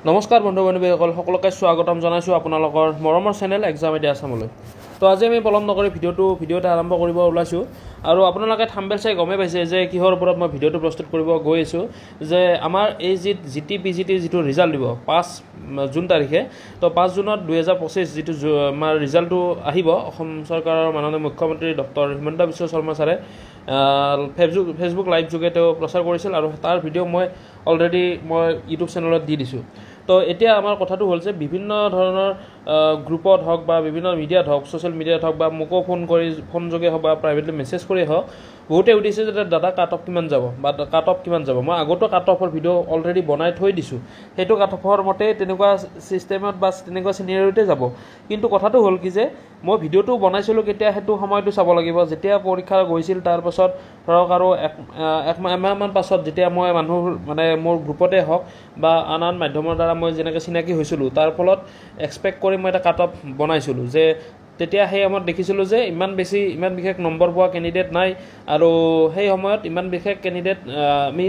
নমস্কাৰ বন্ধু বান্ধৱীসকল, সকলোকে স্বাগতম জনাইছোঁ আপোনালোকৰ মৰমৰ চেনেল এক্সাম আইডিয়া আছামলৈ। তো আজি আমি পলম নকৰি ভিডিঅ'টো আৰম্ভ কৰিব ওলাইছোঁ। আৰু আপোনালোকে থাম্বনেইল চাই গমেই পাইছে যে কিহৰ ওপৰত মই ভিডিঅ'টো প্ৰস্তুত কৰিব গৈ আছোঁ। যে আমাৰ এই GT/PGT যিটো ৰিজাল্ট দিব 5 জুন তাৰিখে, তো 5 জুনত 2025 যিটো আমাৰ ৰিজাল্টটো আহিব, অসম চৰকাৰৰ মাননীয় মুখ্যমন্ত্ৰী ডক্টৰ হিমন্ত বিশ্ব শৰ্মা ছাৰে ফেচবুক লাইভ যোগে তেওঁ প্ৰচাৰ কৰিছিল, আৰু তাৰ ভিডিঅ' মই অলৰেডি ইউটিউব চেনেলত দি দিছোঁ। তো এতিয়া আমাৰ কথাটো হ'ল যে বিভিন্ন ধৰণৰ গ্ৰুপত হওক বা বিভিন্ন মিডিয়াত হওক, ছ'চিয়েল মিডিয়াত হওক বা মোকো ফোন যোগে হওক বা প্ৰাইভেটলি মেছেজ কৰি হওক, বহুতে সুধিছে যে দাদা কাট অফ কিমান যাব বা কাট অফ কিমান যাব। মই আগতো কাট অফৰ ভিডিঅ' অলৰেডি বনাই থৈ দিছোঁ। সেইটো কাট অফৰ মতে তেনেকুৱা ছিষ্টেমত বা তেনেকুৱা চিনেৰিঅ'তে যাব। কিন্তু কথাটো হ'ল কি যে মই ভিডিঅ'টো বনাইছিলোঁ কেতিয়া, সেইটো সময়টো চাব লাগিব। যেতিয়া পৰীক্ষা গৈছিল তাৰপাছত ধৰক আৰু এমাহমান পাছত যেতিয়া মই মোৰ গ্ৰুপতে হওক বা আন মাধ্যমৰ দ্বাৰা মই যেনেকৈ চিনাকি হৈছিলোঁ, তাৰ ফলত এক্সপেক্ট কৰি মই এটা কাট অফ বনাইছিলোঁ। যে তেতিয়া সেই সময়ত দেখিছিলোঁ যে ইমান বিশেষ নম্বৰ পোৱা কেণ্ডিডেট নাই, আৰু সেই সময়ত ইমান বিশেষ কেণ্ডিডেট আমি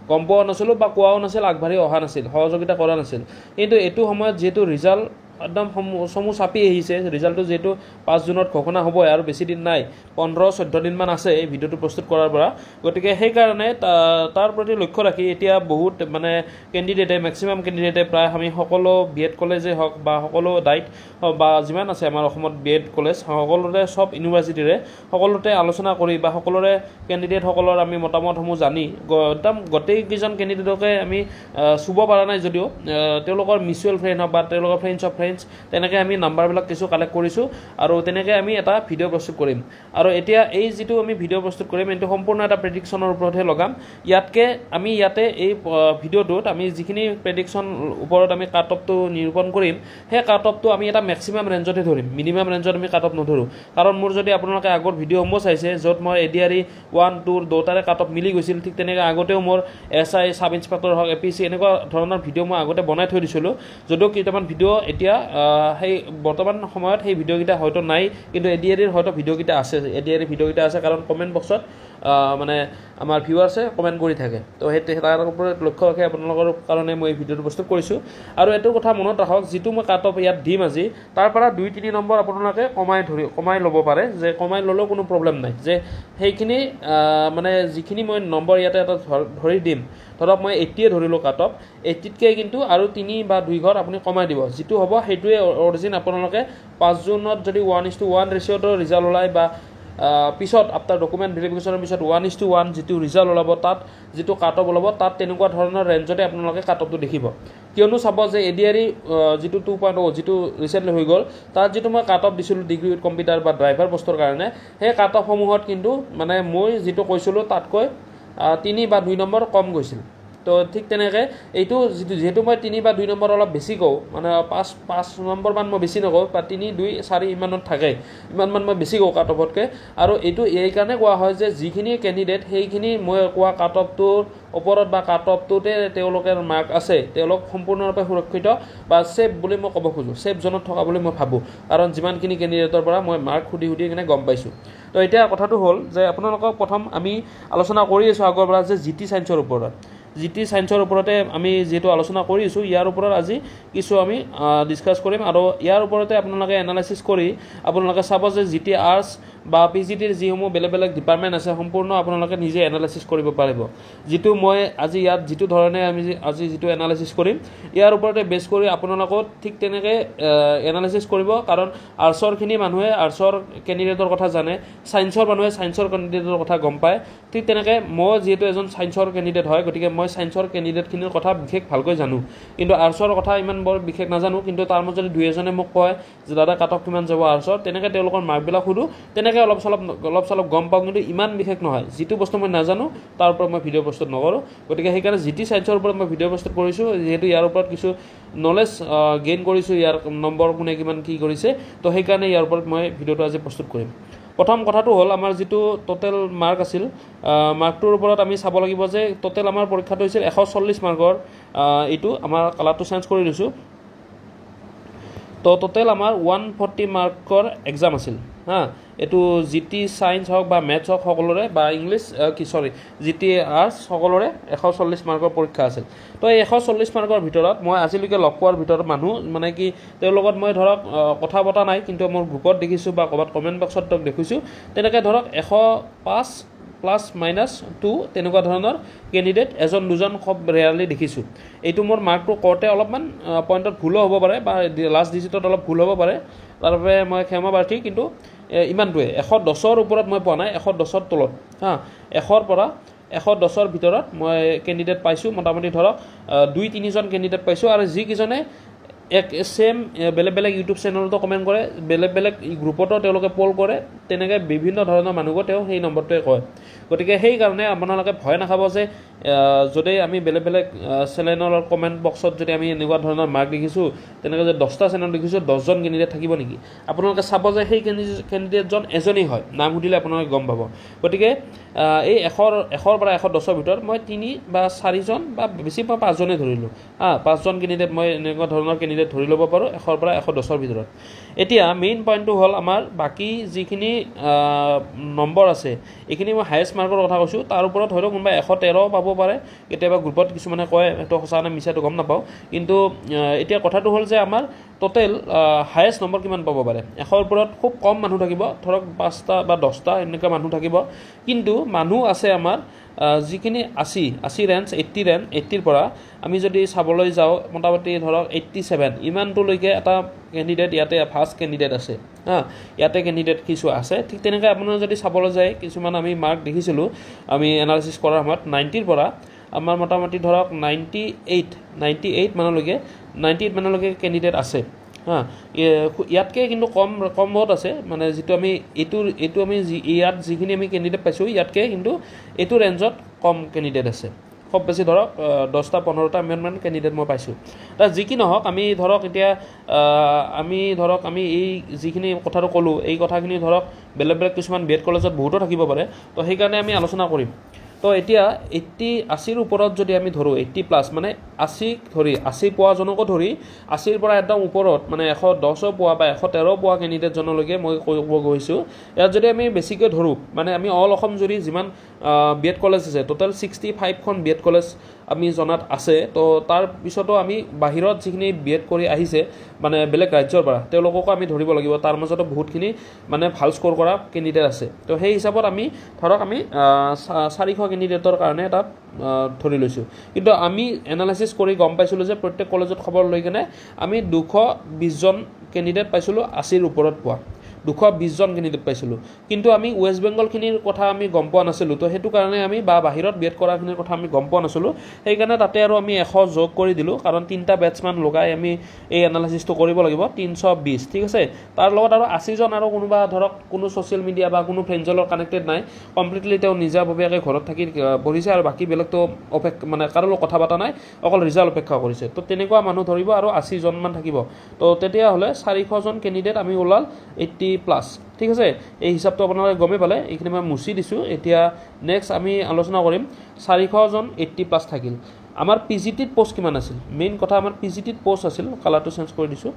গম পোৱা নাছিলোঁ বা কোৱাও নাছিল, আগবাঢ়ি অহা নাছিল, সহযোগিতা কৰা নাছিল। কিন্তু এইটো সময়ত যিহেতু ৰিজাল্ট একদম চমু চাপি আহিছে, ৰিজাল্টটো যিহেতু 5 জুনত ঘোষণা হ'বই আৰু বেছি দিন নাই, 15-14 দিনমান আছে এই ভিডিঅ'টো প্ৰস্তুত কৰাৰ পৰা। গতিকে সেইকাৰণে তাৰ প্ৰতি লক্ষ্য ৰাখি এতিয়া বহুত মেক্সিমাম কেণ্ডিডেটে প্ৰায় আমি সকলো BEd কলেজেই হওক বা সকলো ডাইট বা যিমান আছে আমাৰ অসমত BEd কলেজ, সকলোতে চব ইউনিভাৰ্চিটিৰে সকলোতে আলোচনা কৰি বা সকলোৰে কেণ্ডিডেটসকলৰ আমি মতামতসমূহ জানি একদম গোটেইকেইজন কেণ্ডিডেটকে আমি চুব পৰা নাই যদিও তেওঁলোকৰ মিউচুৱেল ফ্ৰেণ্ড হওক বা তেওঁলোকৰ ফ্ৰেণ্ডছ অফ ফ্ৰেণ্ডছ, তেনেকৈ আমি নাম্বাৰবিলাক কিছু কালেক্ট কৰিছোঁ, আৰু তেনেকৈ আমি এটা ভিডিঅ' প্ৰস্তুত কৰিম। আৰু এতিয়া এই যিটো আমি ভিডিঅ' প্ৰস্তুত কৰিম, এইটো সম্পূৰ্ণ এটা প্ৰেডিকশ্যনৰ ওপৰতহে লগাম। ইয়াতে এই ভিডিঅ'টোত আমি যিখিনি প্ৰেডিকশ্যন ওপৰত আমি কাট অফটো নিৰূপণ কৰিম, সেই কাট অফটো আমি এটা মেক্সিমাম ৰেঞ্জতে ধৰিম, মিনিমাম ৰেঞ্জত আমি কাট অফ নধৰোঁ। কাৰণ মোৰ যদি আপোনালোকে আগৰ ভিডিঅ'সমূহ চাইছে, য'ত মই ADRE 1, 2 দুটাৰে কাট অফ মিলি গৈছিল, ঠিক তেনেকৈ আগতেও মোৰ SI, ছাব ইন্সপেক্টৰ হওক, APC এনেকুৱা ধৰণৰ ভিডিঅ' মই আগতে বনাই থৈ দিছিলোঁ। যদিও কেইটামান ভিডিঅ' এতিয়া সেই বৰ্তমান সময়ত সেই ভিডিঅ'কেইটা হয়তো নাই, কিন্তু ADREৰ হয়তো ভিডিঅ'কেইটা আছে, ADRE ভিডিঅ'কেইটা আছে, কাৰণ কমেণ্ট বক্সত আমাৰ ভিউৱাৰ্ছে কমেণ্ট কৰি থাকে। তো তাৰ ওপৰত লক্ষ্য ৰাখি আপোনালোকৰ কাৰণে মই এই ভিডিঅ'টো প্ৰস্তুত কৰিছোঁ। আৰু এইটো কথা মনত ৰাখক, যিটো মই কাট অফ ইয়াত দিম আজি, তাৰ পৰা 2-3 নম্বৰ আপোনালোকে কমাই ল'ব পাৰে, যে কমাই ল'লেও কোনো প্ৰব্লেম নাই। যে সেইখিনি যিখিনি মই নম্বৰ ইয়াতে এটা ধৰি দিম, ধৰক মই 80 ধৰিলোঁ কাট অফ, 80তকৈ কিন্তু আৰু 3 বা 2 ঘৰ আপুনি কমাই দিব। যিটো হ'ব সেইটোৱে অৰিজিন। আপোনালোকে 5 জুনত যদি 1:1 ৰেচিঅ'টো ৰিজাল্ট ওলায়, বা পিছত আফটাৰ ডকুমেণ্ট ভেৰিফিকেশ্যনৰ পিছত 1:1 যিটো ৰিজাল্ট ওলাব, তাত যিটো কাট অফ ওলাব, তাত তেনেকুৱা ধৰণৰ ৰেঞ্জতে আপোনালোকে কাট অফটো দেখিব। কিয়নো চাব যে ADRE যিটো 2.0 যিটো ৰিচেণ্টলি হৈ গ'ল, তাত যিটো মই কাট অফ দিছিলোঁ ডিগ্ৰী উইথ কম্পিউটাৰ বা ড্ৰাইভাৰ পষ্টৰ কাৰণে, সেই কাট অফসমূহত কিন্তু মই যিটো কৈছিলোঁ তাতকৈ 3 বা 2 নম্বৰ কম গৈছিল। তো ঠিক তেনেকৈ এইটো যিহেতু মই 3 বা 2 নম্বৰ অলপ বেছি কওঁ, 5 নম্বৰমান মই বেছি নকওঁ, বা 3, 2, 4 ইমানত থাকে, ইমানমান মই বেছি কওঁ কাট অফতকৈ। আৰু এইটো এই কাৰণে কোৱা হয় যে যিখিনি কেণ্ডিডেট সেইখিনি মই কোৱা কাট অফটোৰ ওপৰত বা কাট অফটোতে তেওঁলোকৰ মাৰ্ক আছে, তেওঁলোক সম্পূৰ্ণৰূপে সুৰক্ষিত বা ছেফ বুলি মই ক'ব খোজোঁ, ছেফ জোনত থকা বুলি মই ভাবোঁ। কাৰণ যিমানখিনি কেণ্ডিডেটৰ পৰা মই মাৰ্ক সুধি কিনে গম পাইছোঁ। তো এতিয়া কথাটো হ'ল যে আপোনালোকক প্ৰথম আমি আলোচনা কৰি আছোঁ আগৰ পৰা যে GT ছায়েন্সৰ ওপৰত। GT ছায়েন্সৰ ওপৰতে আমি যিহেতু আলোচনা কৰি আছোঁ, ইয়াৰ ওপৰত আজি কিছু আমি ডিছকাছ কৰিম। আৰু ইয়াৰ ওপৰতে আপোনালোকে এনালাইচিছ কৰি আপোনালোকে চাব যে GT আৰ্টছ বা PGTৰ যিসমূহ বেলেগ ডিপাৰ্টমেণ্ট আছে, সম্পূৰ্ণ আপোনালোকে নিজে এনালাইচিছ কৰিব পাৰিব। যিটো মই আজি ইয়াত যিটো ধৰণে আমি আজি যিটো এনালাইচিছ কৰিম, ইয়াৰ ওপৰতে বেছ কৰি আপোনালোকক ঠিক তেনেকৈ এনালাইচিছ কৰিব। কাৰণ আৰ্টছৰখিনি মানুহে আৰ্টছৰ কেণ্ডিডেটৰ কথা জানে, ছায়েন্সৰ মানুহে ছায়েন্সৰ কেণ্ডিডেটৰ কথা গম পায়। ঠিক তেনেকৈ মই যিহেতু এজন ছায়েন্সৰ কেণ্ডিডেট হয়, গতিকে মই ছায়েন্সৰ কেণ্ডিডেটখিনিৰ কথা বিশেষ ভালকৈ জানো, কিন্তু আৰ্টছৰ কথা ইমান বৰ বিশেষ নাজানো। কিন্তু তাৰ মাজতে 2-এজনে মোক কয় যে দাদা কাট অফ কিমান যাব আৰ্টছৰ, তেনেকৈ তেওঁলোকৰ মাৰ্কবিলাক সোধোঁ, তেনেকৈ অলপ চলপ গম পাওঁ, কিন্তু ইমান বিশেষ নহয়। যিটো বস্তু মই নাজানো তাৰ ওপৰত মই ভিডিঅ' প্ৰস্তুত নকৰোঁ। গতিকে সেইকাৰণে GT ছায়েন্সৰ ওপৰত মই ভিডিঅ' প্ৰস্তুত কৰিছোঁ, যিহেতু ইয়াৰ ওপৰত কিছু নলেজ গেইন কৰিছোঁ, ইয়াৰ নম্বৰ কোনে কিমান কি কৰিছে। তো সেইকাৰণে ইয়াৰ ওপৰত মই ভিডিঅ'টো আজি প্ৰস্তুত কৰিম। প্ৰথম কথাটো হ'ল, আমাৰ যিটো টোটেল মাৰ্ক আছিল, মাৰ্কটোৰ ওপৰত আমি চাব লাগিব যে টোটেল আমাৰ পৰীক্ষাটো হৈছিল 140 মাৰ্কৰ। এইটো আমাৰ কালাৰটো চেঞ্জ কৰি দিছোঁ। তো টোটেল আমাৰ 140 মাৰ্কৰ এক্সাম আছিল হা এইটো GT সায়েন্স হওক বা মেথছ হওক সকলোৰে বা ইংলিছ GT আৰ্টছ সকলোৰে 140 মাৰ্কৰ পৰীক্ষা আছিল তো এই 140 মাৰ্কৰ ভিতৰত মই আজিলৈকে লগ পোৱাৰ ভিতৰত মানুহ মানে কি তেওঁৰ লগত মই ধৰক কথা পতা নাই কিন্তু মোৰ গ্ৰুপত দেখিছোঁ বা ক'ৰবাত কমেণ্ট বক্সত দেখিছোঁ তেনেকৈ ধৰক 105 প্লাছ মাইনাছ 2 তেনেকুৱা ধৰণৰ কেণ্ডিডেট এজন দুজন খুব ৰেয়াৰলি দেখিছোঁ এইটো মোৰ মাৰ্কটো কৰোঁতে অলপমান পইণ্টত ভুলো হ'ব পাৰে বা লাষ্ট ডিজিটত অলপ ভুল হ'ব পাৰে তাৰ বাবে মই ক্ষমা প্ৰাৰ্থী কিন্তু ইমানটোৱে 110ৰ ওপৰত মই পোৱা নাই 110ৰ তলত হা 100ৰ পৰা 110ৰ ভিতৰত মই কেণ্ডিডেট পাইছোঁ মোটামুটি ধৰক 2-3জন কেণ্ডিডেট পাইছোঁ আৰু যিকেইজনে এক সেম বেলেগ বেলেগ ইউটিউব চেনেলতো কমেণ্ট কৰে বেলেগ বেলেগ গ্ৰুপতো তেওঁলোকে পল কৰে তেনেকৈ বিভিন্ন ধৰণৰ মানুহকো তেওঁ সেই নম্বৰটোৱে কয় গতিকে সেইকাৰণে আপোনালোকে ভয় নাখাব যে যদি আমি বেলেগ বেলেগ চেনেলৰ কমেণ্ট বক্সত যদি আমি এনেকুৱা ধৰণৰ মাৰ্ক দেখিছোঁ তেনেকৈ যে 10টা চেনেল দেখিছোঁ 10জন কেণ্ডিডেট থাকিব নেকি আপোনালোকে চাব যে সেই কেণ্ডিডেটজন এজনেই হয় নাম সুধিলে আপোনালোকে গম পাব গতিকে এই 100ৰ পৰা 110ৰ ভিতৰত মই 3 বা 4জন বা বেছি মই 5জনেই ধৰিলোঁ 5জন কেণ্ডিডেট মই এনেকুৱা ধৰণৰ কেণ্ডিডেট ধৰি ল'ব পাৰোঁ 100ৰ পৰা 110ৰ ভিতৰত এতিয়া মেইন পইণ্টটো হ'ল আমাৰ বাকী যিখিনি নম্বৰ আছে এইখিনি মই হায়েষ্ট মাৰ্কৰ কথা কৈছোঁ তাৰ ওপৰত হয়তো কোনোবা 113 পাব পাৰে কেতিয়াবা গ্ৰুপত কিছুমানে কয় সেইটো সঁচা নে মিছাটো গম নাপাওঁ কিন্তু এতিয়া কথাটো হ'ল যে আমাৰ টোটেল হায়েষ্ট নম্বৰ কিমান পাব পাৰে 100ৰ ওপৰত খুব কম মানুহ থাকিব ধৰক 5টা বা 10টা এনেকুৱা মানুহ থাকিব কিন্তু মানুহ আছে আমাৰ যিখিনি 80 ৰেঞ্জ 80 ৰেঞ্জ 80ৰ পৰা আমি যদি চাবলৈ যাওঁ মোটামুটি ধৰক 87 ইমানটোলৈকে এটা কেণ্ডিডেট ইয়াতে ফাৰ্ষ্ট কেণ্ডিডেট আছে ইয়াতে কেণ্ডিডেট কিছু আছে ঠিক তেনেকৈ আপোনাৰ যদি চাবলৈ যায় কিছুমান আমি মাৰ্ক দেখিছিলোঁ আমি এনালাইচিছ কৰাৰ সময়ত 90ৰ পৰা আমাৰ মোটামুটি ধৰক 98 মানলৈকে কেণ্ডিডেট আছে ইয়াতকৈ কিন্তু কম বহুত আছে মানে যিটো আমি এইটো আমি ইয়াত যিখিনি আমি কেণ্ডিডেট পাইছোঁ ইয়াতকৈ কিন্তু এইটো ৰেঞ্জত কম কেণ্ডিডেট আছে খুব বেছি ধৰক 10টা 15টা ইমান কেণ্ডিডেট মই পাইছোঁ যি কি নহওক আমি ধৰক এতিয়া আমি এই যিখিনি কথাটো ক'লোঁ এই কথাখিনি ধৰক বেলেগ বেলেগ কিছুমান BEd কলেজত বহুতো থাকিব পাৰে তো সেইকাৰণে আমি আলোচনা কৰিম তো এতিয়া 80ৰ ওপৰত যদি আমি ধৰোঁ 80+ মানে 80 পোৱাজনকো ধৰি 80ৰ পৰা একদম ওপৰত মানে 110 পোৱা বা 113 পোৱা কেণ্ডিডেটজনলৈকে মই ক'ব গৈছোঁ ইয়াত যদি আমি বেছিকৈ ধৰোঁ মানে আমি অল অসম জুৰি যিমান BEd কলেজ আছে টোটেল 65খন BEd কলেজ আমি জনাত আছে তো তাৰ পিছতো আমি বাহিৰত যিখিনি BEd কৰি আহিছে মানে বেলেগ ৰাজ্যৰ পৰা তেওঁলোককো আমি ধৰিব লাগিব তাৰ মাজতো বহুতখিনি মানে ভাল স্ক'ৰ কৰা কেণ্ডিডেট আছে তো সেই হিচাপত আমি ধৰক আমি 400 কেণ্ডিডেটৰ কাৰণে এটা ধৰি লৈছোঁ কিন্তু আমি এনালাইচিছ কৰি গম পাইছিলোঁ যে প্ৰত্যেক কলেজত খবৰ লৈ কেনে আমি 220জন কেণ্ডিডেট পাইছিলোঁ 80ৰ ওপৰত পোৱা 220জন কেণ্ডিডেট পাইছিলোঁ কিন্তু আমি ৱেষ্ট বেংগলখিনিৰ কথা আমি গম পোৱা নাছিলোঁ তো সেইটো কাৰণে আমি বা বাহিৰত BEd কৰাখিনিৰ কথা আমি গম পোৱা নাছিলোঁ সেইকাৰণে তাতে আৰু আমি 100 যোগ কৰি দিলোঁ কাৰণ 3টা বেটছমান লগাই আমি এই এনালাইচিছটো কৰিব লাগিব 320 ঠিক আছে তাৰ লগত আৰু 80জন আৰু কোনোবা ধৰক কোনো ছ'চিয়েল মিডিয়া বা কোনো ফ্ৰেণ্ডজৰ লগত কানেক্টেড নাই কমপ্লিটলি তেওঁ নিজাববীয়াকৈ ঘৰত থাকি পঢ়িছে আৰু বাকী বেলেগতো মানে কাৰো লগত কথা পতা নাই অকল ৰিজাল্ট অপেক্ষা কৰিছে তো তেনেকুৱা মানুহ ধৰিব আৰু 80জনমান থাকিব তো তেতিয়াহ'লে 400জন কেণ্ডিডেট আমি ওলাল 80+ ঠিক আছে এই হিচাপটো আপোনালোকে গমেই পালে এইখিনি মই মুচি দিছোঁ এতিয়া নেক্সট আমি আলোচনা কৰিম 400জন 80+ থাকিল আমাৰ PGTত পোষ্ট কিমান আছিল মেইন কথা আমাৰ PGTত পোষ্ট আছিল কালাৰটো চেঞ্জ কৰি দিছোঁ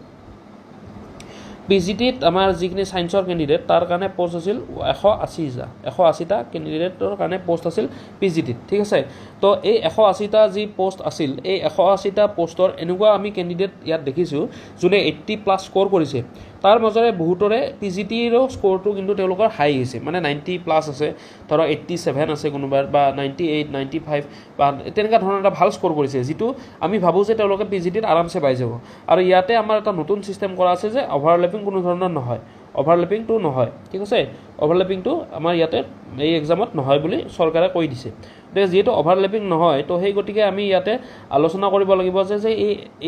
PGTত আমাৰ যিখিনি সায়েন্সৰ কেণ্ডিডেট তাৰ কাৰণে পোষ্ট আছিল 180টা কেণ্ডিডেটৰ কাৰণে পোষ্ট আছিল PGTত ঠিক আছে তো এই 180টা যি পোষ্ট আছিল এই 180টা পোষ্টৰ এনেকুৱা আমি কেণ্ডিডেট ইয়াত দেখিছোঁ যোনে 80+ স্ক'ৰ কৰিছে তাৰ মাজৰে বহুতৰে PGTৰো স্ক'ৰটো কিন্তু তেওঁলোকৰ হাই হৈছে মানে 90+ আছে ধৰক 87 আছে কোনোবাৰ বা 98 95 বা তেনেকুৱা ধৰণৰ এটা ভাল স্ক'ৰ কৰিছে যিটো আমি ভাবোঁ যে তেওঁলোকে PGTত আৰামছে পাই যাব আৰু ইয়াতে আমাৰ এটা নতুন ছিষ্টেম কৰা আছে যে অভাৰলেপিং কোনো ধৰণৰ নহয় অভাৰলেপিংটো নহয় ঠিক আছে অভাৰলেপিংটো আমাৰ ইয়াতে এই এক্সামত নহয় বুলি চৰকাৰে কৈ দিছে গতিকে যিহেতু অভাৰলেপিং নহয় তো সেই গতিকে আমি ইয়াতে আলোচনা কৰিব লাগিব যে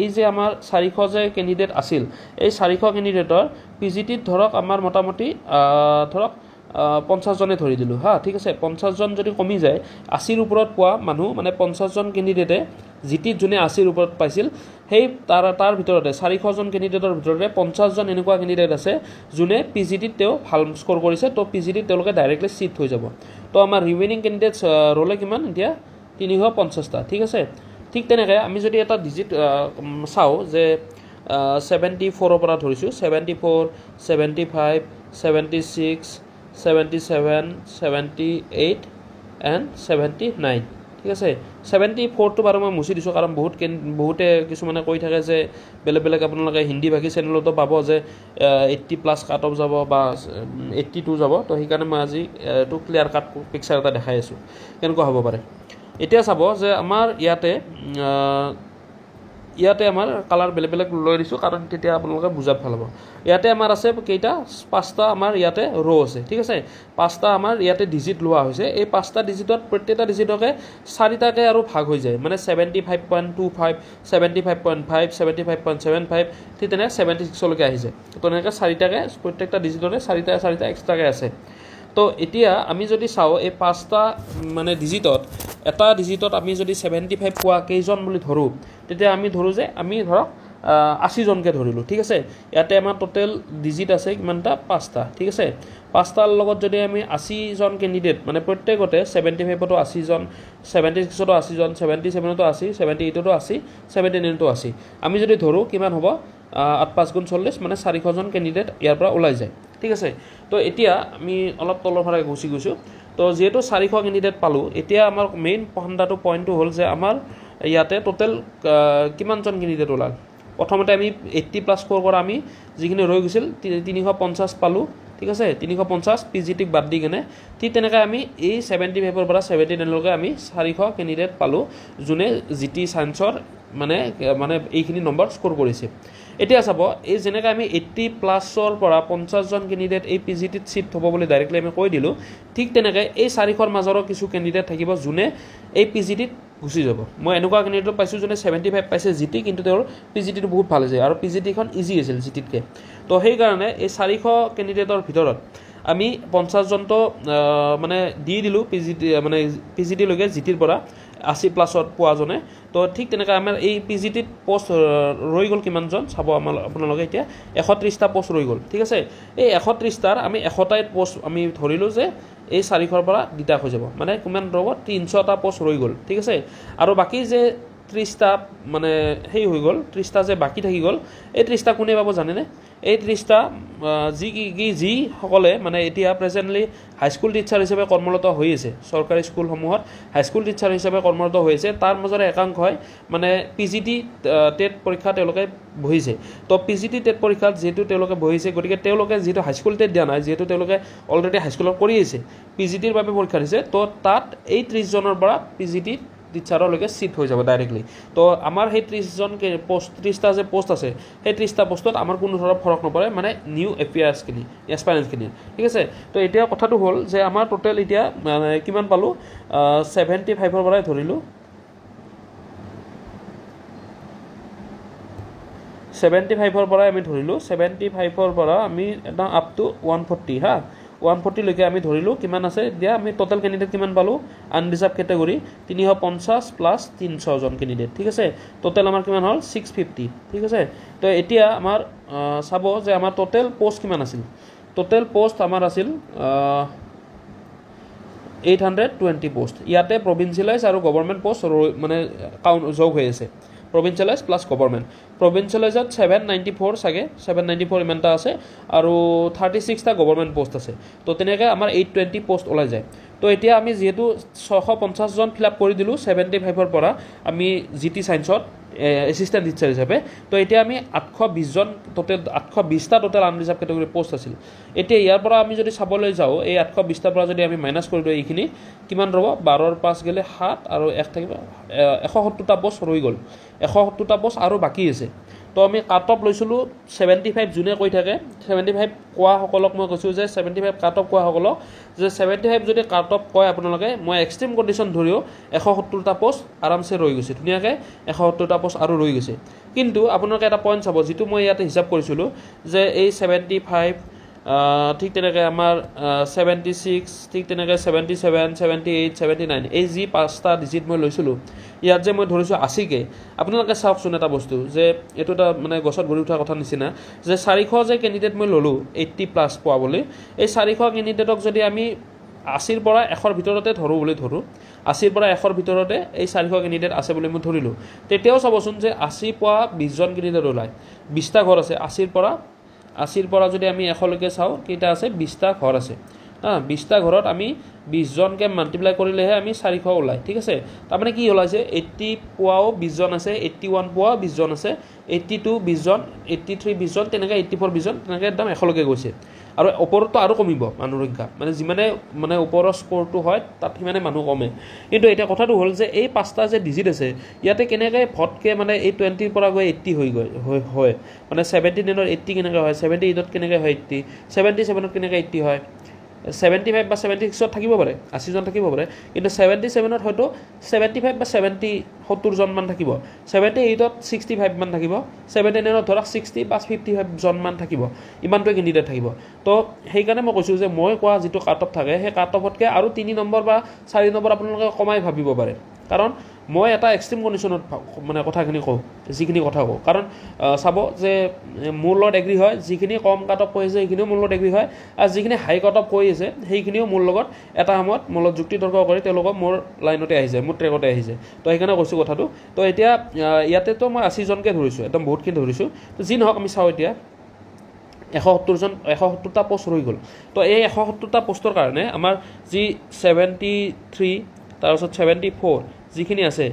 এই যে আমাৰ 400 যে কেণ্ডিডেট আছিল এই 400 কেণ্ডিডেটৰ PGTত ধৰক আমাৰ মোটামুটি ধৰক 50জনে ধৰি দিলোঁ ঠিক আছে 50জন যদি কমি যায় 80ৰ ওপৰত পোৱা মানুহ মানে 50জন কেণ্ডিডেটে GTত যোনে 80ৰ ওপৰত পাইছিল সেই তাৰ ভিতৰতে 400জন কেণ্ডিডেটৰ ভিতৰতে 50জন এনেকুৱা কেণ্ডিডেট আছে যোনে PGTত তেওঁ ভাল স্ক'ৰ কৰিছে তো PGTত তেওঁলোকে ডাইৰেক্টলি চিট হৈ যাব তো আমাৰ ৰিমেইনিং কেণ্ডিডেটছ ৰ'লে কিমান এতিয়া 350টা ঠিক আছে ঠিক তেনেকৈ আমি যদি এটা ডিজিট চাওঁ যে 74ৰ পৰা ধৰিছোঁ 74 75 76 77 78 এণ্ড 79 ঠিক আছে 74টো বাৰু মই মুচি দিছোঁ কাৰণ বহুতে কিছুমানে কৈ থাকে যে বেলেগ আপোনালোকে হিন্দী ভাষী চেনেলতো পাব যে 80+ কাট অফ যাব বা 82 যাব তো সেইকাৰণে মই আজি এইটো ক্লিয়াৰ কাট পিকচাৰ এটা দেখাই আছোঁ কেনেকুৱা হ'ব পাৰে এতিয়া চাব যে আমাৰ ইয়াতে আমাৰ কালাৰ বেলেগ লৈ দিছোঁ কাৰণ তেতিয়া আপোনালোকে বুজাত ভাল হ'ব ইয়াতে আমাৰ আছে কেইটা 5টা আমাৰ ইয়াতে ৰ' আছে ঠিক আছে 5টা আমাৰ ইয়াতে ডিজিট লোৱা হৈছে এই 5টা ডিজিটত প্ৰত্যেকটা ডিজিটকে 4টাকৈ আৰু ভাগ হৈ যায় মানে 75.25 75.5 75.75 ঠিক তেনেকৈ 76লৈকে আহিছে তো তেনেকৈ 4টাকৈ প্ৰত্যেকটা ডিজিটতে 4টা এক্সট্ৰাকৈ আছে তো এতিয়া আমি যদি চাওঁ এই 5টা মানে ডিজিটত এটা ডিজিটত আমি যদি 75 পোৱা কেইজন বুলি ধৰোঁ তেতিয়া আমি ধৰোঁ যে আমি ধৰক 80 জনকৈ ধৰিলোঁ ঠিক আছে ইয়াতে আমাৰ টোটেল ডিজিট আছে কিমানটা 5টা ঠিক আছে 5টাৰ লগত যদি আমি 80 জন কেণ্ডিডেট মানে প্ৰত্যেকতে 75তো 80 জন 76তো 80 জন 77তো 80 78তো 80 79তো 80 আমি যদি ধৰোঁ কিমান হ'ব 8 × 5 = 40 মানে 400 জন কেণ্ডিডেট ইয়াৰ পৰা ওলাই যায় ঠিক আছে তো এতিয়া আমি অলপ তলৰ ফালে গুচি গৈছোঁ তো যেহেতু 400 কেণ্ডিডেট পালোঁ এতিয়া আমাৰ মেইন পইণ্টটো হ'ল যে আমাৰ ইয়াতে টোটেল কিমানজন কেণ্ডিডেট ওলাল প্ৰথমতে আমি 80+ স্ক'ৰ কৰা আমি যিখিনি ৰৈ গৈছিল 350 পালোঁ ঠিক আছে 350 পিজিটিক বাদ দি কেনে ঠিক তেনেকৈ আমি এই 75ৰ পৰা 79লৈকে আমি 400 কেণ্ডিডেট পালোঁ যোনে জিটি ছায়েন্সৰ মানে এইখিনি নম্বৰ স্ক'ৰ কৰিছে এতিয়া চাব এই যেনেকৈ আমি 80+ৰ পৰা 50 জন কেণ্ডিডেট এই পিজিটিত চিট হ'ব বুলি ডাইৰেক্টলি আমি কৈ দিলোঁ ঠিক তেনেকৈ এই 400ৰ মাজৰো কিছু কেণ্ডিডেট থাকিব যোনে এই পিজিটিত গুচি যাব মই এনেকুৱা কেণ্ডিডেট পাইছোঁ যোনে 75 পাইছে জিটি কিন্তু তেওঁৰ পিজিটিটো বহুত ভাল হৈছে আৰু পিজিটিখন ইজি আছিল জিটিতকৈ তো সেইকাৰণে এই 400 কেণ্ডিডেটৰ ভিতৰত আমি 50 জনটো মানে দি দিলোঁ পিজিটিলৈকে জিটিৰ পৰা 80+ত পোৱাজনে তো ঠিক তেনেকৈ আমাৰ এই পিজিটিত পোষ্ট ৰৈ গ'ল কিমানজন চাব আপোনালোকে এতিয়া 130টা পোষ্ট ৰৈ গ'ল ঠিক আছে এই 130টাৰ আমি 100টাই পোষ্ট আমি ধৰিলোঁ যে এই 400ৰ পৰা ডিটাক হৈ যাব মানে কিমান ৰ'ব 300টা পোষ্ট ৰৈ গ'ল ঠিক আছে আৰু বাকী যে 30টা মানে সেই হৈ গ'ল 30টা যে বাকী থাকি গ'ল এই 30টা কোনে পাব জানেনে এই 30টা যিসকলে মানে এতিয়া প্ৰেজেণ্টলি হাইস্কুল টিচাৰ হিচাপে কৰ্মৰত হৈ আছে চৰকাৰী স্কুলসমূহত হাইস্কুল টিচাৰ হিচাপে কৰ্মৰত হৈ আছে তাৰ মাজৰে একাংশই মানে পিজিটি টেট পৰীক্ষা তেওঁলোকে বহিছে তো পিজিটি টেট পৰীক্ষাত যিহেতু তেওঁলোকে বহিছে গতিকে তেওঁলোকে যিহেতু হাইস্কুল টেট দিয়া নাই যিহেতু তেওঁলোকে অলৰেডি হাইস্কুলত কৰি আছে পিজিটিৰ বাবে পৰীক্ষা দিছে তো তাত এই 30 জনৰ পৰা পিজিটি টিচাৰলৈকে চিট হৈ যাব ডাইৰেক্টলি তো আমাৰ সেই 30টা যে পোষ্ট আছে সেই 30টা পোষ্টত আমাৰ কোনো ধৰণৰ ফৰক নপৰে মানে নিউ এক্সপিৰিয়েঞ্চখিনি ঠিক আছে তো এতিয়া কথাটো হ'ল যে আমাৰ টোটেল এতিয়া কিমান পালোঁ 75ৰ পৰাই ধৰিলোঁ 75ৰ পৰাই আমি ধৰিলোঁ 75ৰ পৰা আমি একদম আপ টু 140 হা 140লৈকে আমি ধৰিলোঁ কিমান আছে এতিয়া আমি টোটেল কেণ্ডিডেট কিমান পালোঁ আনৰিজাৰ্ভ কেটেগৰী 350 + 300 জন কেণ্ডিডেট ঠিক আছে টোটেল আমাৰ কিমান হ'ল 650 ঠিক আছে তো এতিয়া আমাৰ চাব যে আমাৰ টোটেল পোষ্ট কিমান আছিল টোটেল পোষ্ট আমাৰ আছিল 820 পোষ্ট ইয়াতে প্ৰভিন্সিয়েলাইজ আৰু গভৰ্ণমেণ্ট পোষ্ট মানে যোগ হৈ আছে প্ৰভিন্সিয়েলাইজ প্লাছ গভৰ্ণমেণ্ট প্ৰভিন্সিয়েলাইজত 794 চাগে 794 ইমানটা আছে আৰু 36টা গভৰ্ণমেণ্ট পোষ্ট আছে তো তেনেকৈ আমাৰ 820 পোষ্ট ওলাই যায় তো এতিয়া আমি যিহেতু 650 জন ফিল আপ কৰি দিলোঁ 75ৰ পৰা আমি জিটি ছায়েন্সত এছিষ্টেণ্ট টিচাৰ হিচাপে তো এতিয়া আমি 820 জন টোটেল 820টা টোটেল আনৰিজাৰ্ভ কেটেগৰী পোষ্ট আছিল এতিয়া ইয়াৰ পৰা আমি যদি চাবলৈ যাওঁ এই 820টাৰ পৰা যদি আমি মাইনাছ কৰি দিওঁ এইখিনি কিমান ৰ'ব 12ৰ 5 গ'লে 7 আৰু 1 থাকিব 170টা পোষ্ট ৰৈ গ'ল 170টা পোষ্ট আৰু বাকী আছে তো আমি কাট অফ লৈছিলোঁ 75 যোনে কৈ থাকে 75 কোৱাসকলক মই কৈছোঁ যে 75 কাট অফ কোৱাসকলক যে 75 যদি কাট অফ কয় আপোনালোকে মই এক্সট্ৰিম কণ্ডিশ্যন ধৰিও 170টা পোষ্ট আৰামছে ৰৈ গৈছে ধুনীয়াকৈ 170টা পোষ্ট আৰু ৰৈ গৈছে কিন্তু আপোনালোকে এটা পইণ্ট চাব যিটো মই ইয়াতে হিচাপ কৰিছিলোঁ যে এই 75 ঠিক তেনেকৈ আমাৰ 76 ঠিক তেনেকৈ 77 78 79 এই যি 5টা ডিজিট মই লৈছিলোঁ ইয়াত যে মই ধৰিছোঁ 80কে আপোনালোকে চাওকচোন এটা বস্তু যে এইটো এটা মানে গছত গঢ়ি উঠা কথা নিচিনা যে 400 যে কেণ্ডিডেট মই ল'লোঁ 80+ পোৱা বুলি এই 400 কেণ্ডিডেটক যদি আমি 80ৰ পৰা 100ৰ ভিতৰতে ধৰোঁ বুলি ধৰোঁ 80ৰ পৰা 100ৰ ভিতৰতে এই 400 কেণ্ডিডেট আছে বুলি মই ধৰিলোঁ তেতিয়াও চাবচোন যে 80 পোৱা 20জন কেণ্ডিডেট ওলায় 20টা ঘৰ আছে 80ৰ পৰা যদি আমি 100লৈকে চাওঁ কেইটা আছে 20টা ঘৰ আছে 20টা ঘৰত আমি 20জনকৈ মাল্টিপ্লাই কৰিলেহে আমি 400 ওলায় ঠিক আছে তাৰমানে কি ওলাইছে 80 পোৱাও 20জন আছে 81 পোৱাও 20জন আছে 82 20জন 83 20জন তেনেকৈ 84 20জন তেনেকৈ একদম 100লৈকে গৈছে আৰু ওপৰতো আৰু কমিব মানুহৰ সংখ্যা মানে যিমানে মানে ওপৰৰ স্ক'ৰটো হয় তাত সিমানে মানুহ কমে কিন্তু এতিয়া কথাটো হ'ল যে এই 5টা যে ডিজিট আছে ইয়াতে কেনেকৈ ভটকে মানে এই 20ৰ পৰা গৈ 80 হৈ গৈ হয় মানে 79ৰ 80 কেনেকৈ হয় 78ত কেনেকৈ হয় 80 77ত কেনেকৈ 80 হয় 75 বা 76ত থাকিব পাৰে 80জন থাকিব পাৰে কিন্তু 77ত হয়তো 75 বা 70 জনমান থাকিব 78ত 65 মান থাকিব 79ত ধৰক 60 বা 55 জনমান থাকিব ইমানটোৱে কেণ্ডিডেট থাকিব তো সেইকাৰণে মই কৈছোঁ যে মই কোৱা যিটো কাট অফ থাকে সেই কাট অফতকৈ আৰু 3 নম্বৰ বা 4 নম্বৰ আপোনালোকে কমাই ভাবিব পাৰে কাৰণ মই এটা এক্সট্ৰিম কণ্ডিশ্যনত মানে কথাখিনি কওঁ যিখিনি কথা কওঁ কাৰণ চাব যে মোৰ লগত এগ্ৰী হয় যিখিনি কম কাট অফ কৈ আছে সেইখিনিও মোৰ লগত এগ্ৰী হয় আৰু যিখিনি হাই কাট অফ কৈ আছে সেইখিনিও মোৰ লগত এটা সময়ত মোৰ লগত যুক্তি তৰ্ক কৰি তেওঁলোকক মোৰ লাইনতে আহিছে মোৰ ট্ৰেকতে আহিছে তো সেইকাৰণে কৈছোঁ কথাটো তো এতিয়া ইয়াতেতো মই 80জনকৈ ধৰিছোঁ একদম বহুতখিনি ধৰিছোঁ তো যি নহওক আমি চাওঁ এতিয়া 170টা পোষ্ট ৰৈ গ'ল তো এই 170টা পোষ্টৰ কাৰণে আমাৰ যি 73 তাৰপিছত 74 যিখিনি আছে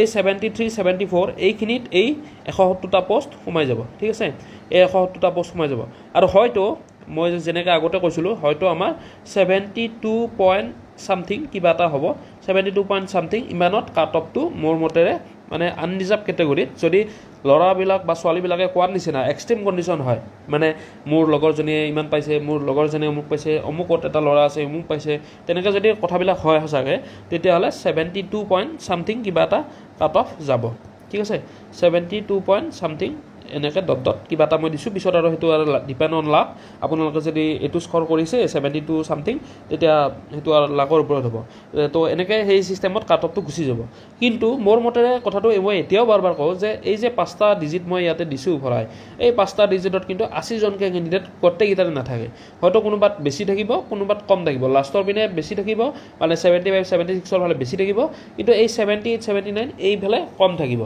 এই 73 74 এইখিনিত এই 170টা পোষ্ট সোমাই যাব ঠিক আছে এই 170টা পোষ্ট সোমাই যাব আৰু হয়তো মই যেনেকৈ আগতে কৈছিলোঁ হয়তো আমাৰ 72 পইণ্ট সামথিং কিবা এটা হ'ব 72 পইণ্ট সামথিং ইমানত কাট অফটো মোৰ মতেৰে মানে আনৰিজাৰ্ভ কেটেগৰীত যদি ল'ৰাবিলাক বা ছোৱালীবিলাকে কোৱাৰ নিচিনা এক্সট্ৰিম কণ্ডিশ্যন হয় মানে মোৰ লগৰজনীয়ে ইমান পাইছে মোৰ লগৰজনীয়ে অমুক পাইছে অমুকত এটা ল'ৰা আছে অমুক পাইছে তেনেকৈ যদি কথাবিলাক হয় সঁচাকৈ তেতিয়াহ'লে 72 পইণ্ট সামথিং কিবা এটা কাট অফ যাব ঠিক আছে 72 পইণ্ট সামথিং এনেকৈ ডট কিবা এটা মই দিছোঁ পিছত আৰু সেইটো আৰু ডিপেণ্ড অন লাক আপোনালোকে যদি এইটো স্ক'ৰ কৰিছে 72 সামথিং তেতিয়া সেইটো আৰু লাকৰ ওপৰত হ'ব তো এনেকৈ সেই ছিষ্টেমত কাট অফটো গুচি যাব কিন্তু মোৰ মতেৰে কথাটো মই এতিয়াও বাৰ কওঁ যে এই যে 5টা ডিজিট মই ইয়াতে দিছোঁ ভৰাই এই 5টা ডিজিটত কিন্তু 80জনকৈ কেণ্ডিডেট প্ৰত্যেককেইটাতে নাথাকে হয়তো কোনোবাত বেছি থাকিব কোনোবাত কম থাকিব লাষ্টৰ পিনে বেছি থাকিব মানে 75 76ৰ ফালে বেছি থাকিব কিন্তু এই 78 79 এইফালে কম থাকিব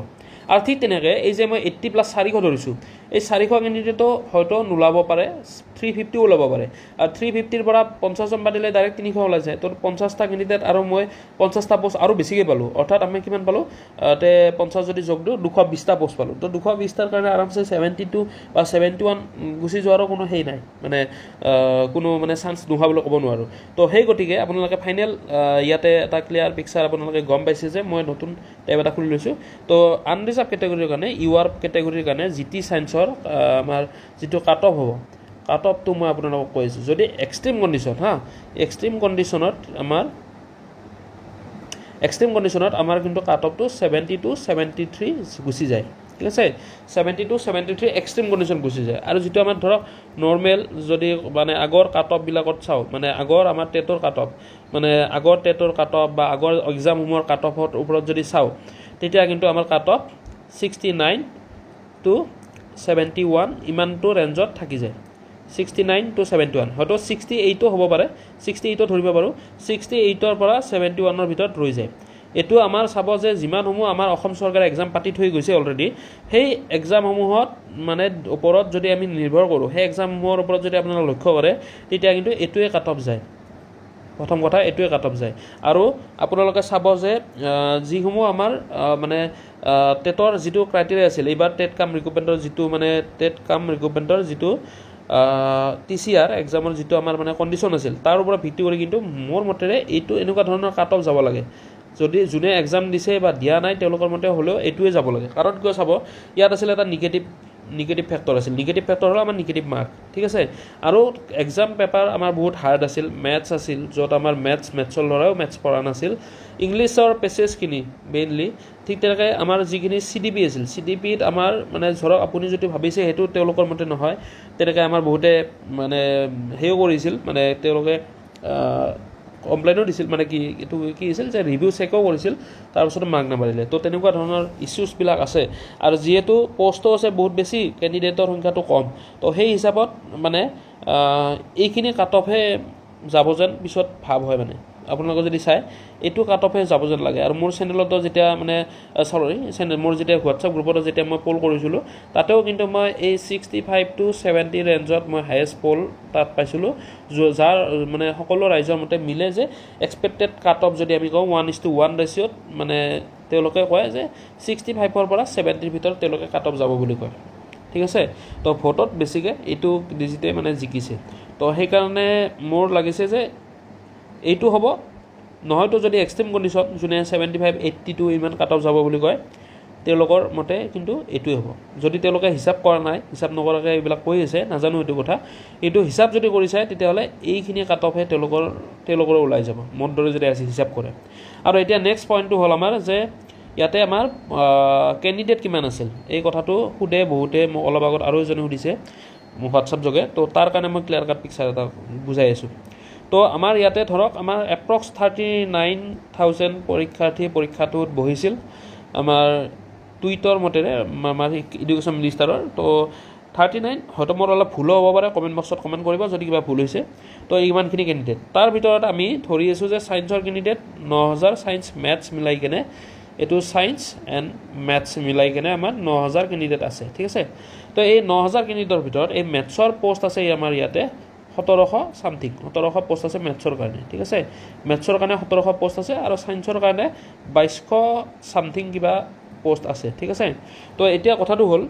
আৰু ঠিক তেনেকৈ এই যে মই 80 + 400 ধৰিছোঁ এই 400 কেণ্ডিডেটো হয়তো নোলাব পাৰে 350 ওলাব পাৰে আৰু 350ৰ পৰা 50জন বাদ দিলে ডাইৰেক্ট 300 ওলাই যায় তো 50টা কেণ্ডিডেট আৰু মই 50টা পোষ্ট আৰু বেছিকৈ পালোঁ অৰ্থাৎ আমি কিমান পালোঁ তে 50 যদি যোগ দিওঁ 220টা পোষ্ট পালোঁ তো 220টাৰ কাৰণে আৰামছে 72 বা 71 গুচি যোৱাৰো কোনো হেৰি নাই মানে কোনো মানে চান্স নোহোৱা বুলি ক'ব নোৱাৰোঁ তো সেই গতিকে আপোনালোকে ফাইনেল ইয়াতে এটা ক্লিয়াৰ পিকচাৰ আপোনালোকে গম পাইছে যে মই নতুন টেব এটা খুলি লৈছোঁ তো আনৰিজাৰ্ভ কেটেগৰীৰ কাৰণে ইউআৰ কেটেগৰীৰ কাৰণে GT চায়েন্সৰ আমাৰ যিটো কাট অফ হ'ব কাট অফটো মই আপোনালোকক কৈ আছোঁ যদি এক্সট্ৰিম কণ্ডিশ্যন এক্সট্ৰিম কণ্ডিশ্যনত আমাৰ কিন্তু কাট অফটো 72 73 গুচি যায় ঠিক আছে 72 73 এক্সট্ৰিম কণ্ডিশ্যন গুচি যায় আৰু যিটো আমাৰ ধৰক নৰ্মেল যদি মানে আগৰ কাট অফবিলাকত চাওঁ মানে আগৰ আমাৰ টেটৰ কাট অফ মানে আগৰ টেটৰ কাট অফ বা আগৰ এক্সামসমূহৰ কাট অফৰ ওপৰত যদি চাওঁ তেতিয়া কিন্তু আমাৰ কাট অফ 69 to 71 ইমানটো ৰেঞ্জত থাকি যায় 69 to 71 হয়তো 68ও হ'ব পাৰে 68ও ধৰিব পাৰোঁ 68ৰ পৰা 71ৰ ভিতৰত ৰৈ যায় এইটো আমাৰ চাব যে যিমানসমূহ আমাৰ অসম চৰকাৰে এক্সাম পাতি থৈ গৈছে অলৰেডি সেই এক্সামসমূহত মানে ওপৰত যদি আমি নিৰ্ভৰ কৰোঁ সেই এক্সামসমূহৰ ওপৰত যদি আপোনালোকে লক্ষ্য কৰে তেতিয়া কিন্তু এইটোৱে কাট অফ যায় প্ৰথম কথা এইটোৱে কাট অফ যায় আৰু আপোনালোকে চাব যে যিসমূহ আমাৰ মানে টেটৰ যিটো ক্ৰাইটেৰিয়া আছিল এইবাৰ টেট কাম ৰিক্ৰুটমেণ্টৰ যিটো TCR এক্সামৰ যিটো আমাৰ মানে কণ্ডিশ্যন আছিল তাৰ ওপৰত ভিত্তি কৰি কিন্তু মোৰ মতেৰে এইটো এনেকুৱা ধৰণৰ কাট অফ যাব লাগে যদি যোনে এক্সাম দিছে বা দিয়া নাই তেওঁলোকৰ মতে হ'লেও এইটোৱে যাব লাগে কাৰণ কিয় চাব ইয়াত আছিল এটা নিগেটিভ ফেক্টৰ আছিল নিগেটিভ ফেক্টৰ হ'ল আমাৰ নিগেটিভ মাৰ্ক ঠিক আছে আৰু এক্সাম পেপাৰ আমাৰ বহুত হাৰ্ড আছিল মেথছ আছিল য'ত আমাৰ মেথছৰ ল'ৰাও মেথছ পঢ়া নাছিল ইংলিছৰ পেছেজখিনি মেইনলি ঠিক তেনেকৈ আমাৰ যিখিনি CDP আছিল CDPত আমাৰ মানে ধৰক আপুনি যদি ভাবিছে সেইটো তেওঁলোকৰ মতে নহয় তেনেকৈ আমাৰ বহুতে মানে সেও কৰিছিল মানে তেওঁলোকে কমপ্লেইনো দিছিল মানে কি এইটো কি আছিল যে ৰিভিউ চেকো কৰিছিল তাৰপিছত মাৰ্ক নামাৰিলে তো তেনেকুৱা ধৰণৰ ইছ্যুজবিলাক আছে আৰু যিহেতু পোষ্টো আছে বহুত বেছি কেণ্ডিডেটৰ সংখ্যাটো কম তো সেই হিচাপত মানে এইখিনি কাট অফহে যাব যেন পিছত ভাব হয় মানে আপোনালোকে যদি চাই এইটো কাট অফে যাব যেন লাগে আৰু মোৰ চেনেলতো যেতিয়া মানে মোৰ যেতিয়া হোৱাটছআপ গ্ৰুপত যেতিয়া মই পল কৰিছিলোঁ তাতেও কিন্তু মই এই 65 to 70 ৰেঞ্জত মই হায়েষ্ট পল তাত পাইছিলোঁ যাৰ মানে সকলো ৰাইজৰ মতে মিলে যে এক্সপেক্টেড কাট অফ যদি আমি কওঁ 1:1 ৰেচিঅ'ত মানে তেওঁলোকে কয় যে 65ৰ পৰা 70ৰ ভিতৰত তেওঁলোকে কাট অফ যাব বুলি কয় ঠিক আছে তো ভোটত বেছিকৈ এইটো ডিজিটে মানে জিকিছে তো সেইকাৰণে মোৰ লাগিছে যে এইটো হ'ব নহয়তো যদি এক্সট্ৰিম কণ্ডিশ্যন যোনে 75 82 ইমান কাট অফ যাব বুলি কয় তেওঁলোকৰ মতে কিন্তু এইটোৱে হ'ব যদি তেওঁলোকে হিচাপ কৰা নাই হিচাপ নকৰাকৈ এইবিলাক কৈ আছে নাজানো এইটো কথা এইটো হিচাপ যদি কৰি চায় তেতিয়াহ'লে এইখিনি কাট অফহে তেওঁলোকৰ ওলাই যাব মোৰ দৰে যদি আছে হিচাপ কৰে আৰু এতিয়া নেক্সট পইণ্টটো হ'ল আমাৰ যে ইয়াতে আমাৰ কেণ্ডিডেট কিমান আছিল এই কথাটো সোধে বহুতে মোক অলপ আগত আৰু এজনে সুধিছে মোক হোৱাটছআপ যোগে তো তাৰ কাৰণে মই ক্লিয়াৰ কাট পিকচাৰ এটা বুজাই আছোঁ তো আমাৰ ইয়াতে ধৰক আমাৰ এপ্ৰক্স 39,000 পৰীক্ষাৰ্থী পৰীক্ষাটোত বহিছিল আমাৰ টুইটৰ মতেৰে আমাৰ এডুকেশ্যন মিনিষ্টাৰৰ তো 39 হয়তো মোৰ অলপ ভুলো হ'ব পাৰে কমেণ্ট বক্সত কমেণ্ট কৰিব যদি কিবা ভুল হৈছে তো ইমানখিনি কেণ্ডিডেট তাৰ ভিতৰত আমি ধৰি আছোঁ যে ছায়েন্সৰ কেণ্ডিডেট 9,000 ছায়েন্স মেথছ মিলাই কেনে এইটো ছায়েন্স এণ্ড মেথছ মিলাই কেনে আমাৰ 9,000 কেণ্ডিডেট আছে ঠিক আছে তো এই 9,000 কেণ্ডিডেটৰ ভিতৰত এই মেথছৰ পষ্ট আছে আমাৰ ইয়াতে 1700 সামথিং 1700 পোষ্ট আছে মেথছৰ কাৰণে ঠিক আছে মেথছৰ কাৰণে 1700 পোষ্ট আছে আৰু সায়েন্সৰ কাৰণে 2200 সামথিং কিবা পোষ্ট আছে ঠিক আছে তো এতিয়া কথাটো হ'ল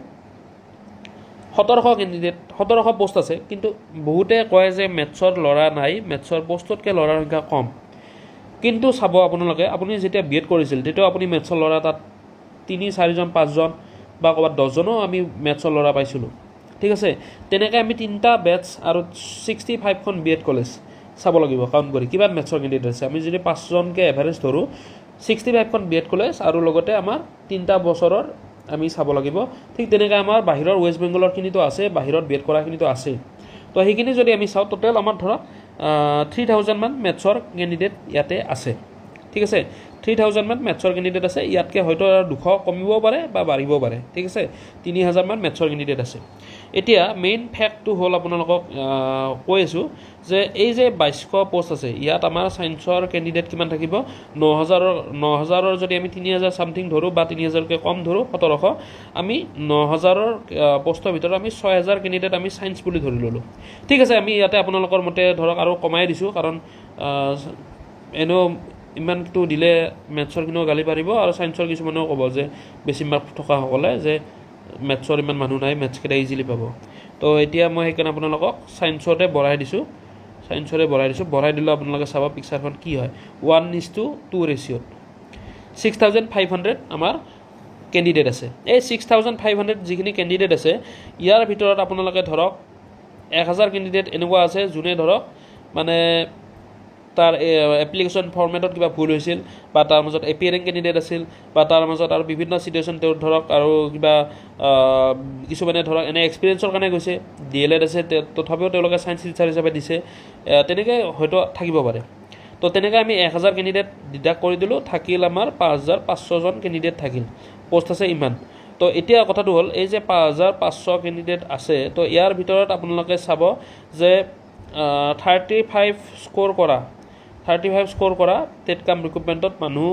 1700 কেণ্ডিডেট 1700 পোষ্ট আছে কিন্তু বহুতে কয় যে মেথছৰ ল'ৰা নাই মেথছৰ পোষ্টতকৈ ল'ৰাৰ সংখ্যা কম কিন্তু চাব আপোনালোকে আপুনি যেতিয়া বিএড কৰিছিল তেতিয়া আপুনি মেথছৰ ল'ৰা তাত 3-4 জন 5 জন বা ক'ৰবাত 10 জনো আমি মেথছৰ ল'ৰা পাইছিলোঁ ঠিক আছে তেনেকৈ আমি 3টা বেটছ আৰু 65খন বিএড কলেজ চাব লাগিব কাউণ্ট কৰি কিমান মেথছৰ কেণ্ডিডেট আছে আমি যদি 5 জনকৈ এভাৰেজ ধৰোঁ 65খন বিএড কলেজ আৰু লগতে আমাৰ 3টা বছৰৰ আমি চাব লাগিব ঠিক তেনেকৈ আমাৰ বাহিৰৰ ৱেষ্ট বেংগলৰখিনিতো আছে বাহিৰত বিএড কৰাখিনিতো আছে তো সেইখিনি যদি আমি চাওঁ টোটেল আমাৰ ধৰক 3,000 মান মেথছৰ কেণ্ডিডেট ইয়াতে আছে ঠিক আছে 3,000 মান মেথছৰ কেণ্ডিডেট আছে ইয়াতকৈ হয়তো 200 কমিবও পাৰে বা বাঢ়িবও পাৰে ঠিক আছে 3,000 মান মেথছৰ কেণ্ডিডেট আছে এতিয়া মেইন ফেক্টটো হ'ল আপোনালোকক কৈ আছোঁ যে এই যে 2200 পোষ্ট আছে ইয়াত আমাৰ ছায়েন্সৰ কেণ্ডিডেট কিমান থাকিব 9,000ৰ যদি আমি 3,000 সামথিং ধৰোঁ বা 3,000কৈ কম ধৰোঁ 1700 আমি 9,000ৰ পোষ্টৰ ভিতৰত আমি 6,000 কেণ্ডিডেট আমি ছায়েন্স বুলি ধৰি ল'লোঁ ঠিক আছে আমি ইয়াতে আপোনালোকৰ মতে ধৰক আৰু কমাই দিছোঁ কাৰণ এনেও ইমানটো দিলে মেথছৰখিনিও গালি পাৰিব আৰু ছায়েন্সৰ কিছুমানেও ক'ব যে বেছি মাৰ্ক থকাসকলে যে মেথছৰ ইমান মানুহ নাই মেথছকেইটা ইজিলি পাব তো এতিয়া মই সেইকাৰণে আপোনালোকক ছায়েন্সতে বঢ়াই দিছোঁ বঢ়াই দিলেও আপোনালোকে চাব পিকচাৰখন কি হয় 1:2 ৰেচিঅ'ত 6,500 আমাৰ কেণ্ডিডেট আছে এই 6,500 যিখিনি কেণ্ডিডেট আছে ইয়াৰ ভিতৰত আপোনালোকে ধৰক 1,000 কেণ্ডিডেট এনেকুৱা আছে যোনে ধৰক মানে তাৰ এপ্লিকেশ্যন ফৰ্মেটত কিবা ভুল হৈছিল বা তাৰ মাজত এপিয়াৰিং কেণ্ডিডেট আছিল বা তাৰ মাজত আৰু বিভিন্ন চিটুৱেশ্যন তেওঁ ধৰক আৰু কিবা কিছুমানে ধৰক এনে এক্সপিৰিয়েঞ্চৰ কাৰণে গৈছে DLED আছে তথাপিও তেওঁলোকে ছায়েন্স টিচাৰ হিচাপে দিছে তেনেকৈ হয়তো থাকিব পাৰে তো তেনেকৈ আমি 1,000 কেণ্ডিডেট ডিডাক্ট কৰি দিলোঁ থাকিল আমাৰ 5,500 জন কেণ্ডিডেট থাকিল পোষ্ট আছে ইমান তো এতিয়া কথাটো হ'ল এই যে 5,500 কেণ্ডিডেট আছে তো ইয়াৰ ভিতৰত আপোনালোকে চাব যে 35 স্ক'ৰ কৰা টেট কাম ৰিক্ৰুটমেণ্টত মানুহ